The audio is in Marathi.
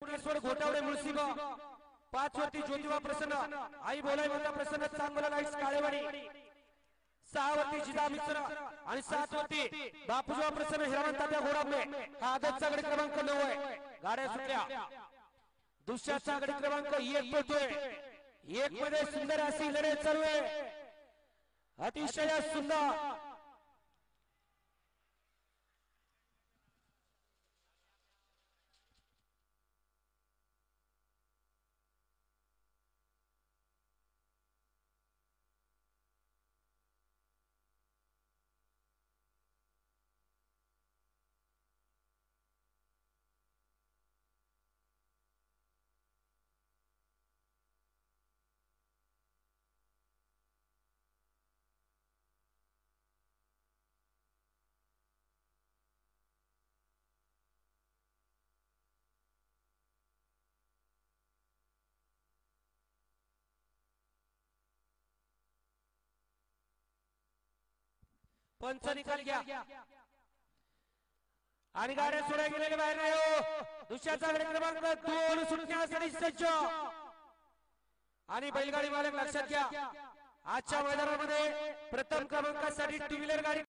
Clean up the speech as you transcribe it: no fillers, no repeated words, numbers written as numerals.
घोटावडे मुळशीबा 5 वरती ज्योतिबा प्रसन्न आई बोलाय म्हणता प्रसन्न चांगला लाईट्स काळेवाडी 6 वरती जिदा मित्र आणि 7 वरती बापूजोबा प्रसन्न हिरामंत तात्या घोडापले हा आदतचा गडी क्रमांक 9 आहे। गाड्या सुटल्या दुसऱ्याचा गडी क्रमांक 1 पळतोय 1 मध्ये सुंदर अशी लढत चालू आहे अतिशय सुंदर। पंच निकाल घ्या आणि गाड्या सोडा गेलेले बाहेर नाही हो। दुसऱ्याचा गडी क्रमांक 2 सुटण्यासाठी सज्ज आणि बैलगाडी मालक लक्षात घ्या आजच्या मैदानामध्ये प्रथम क्रमांकासाठी टू व्हीलर गाडी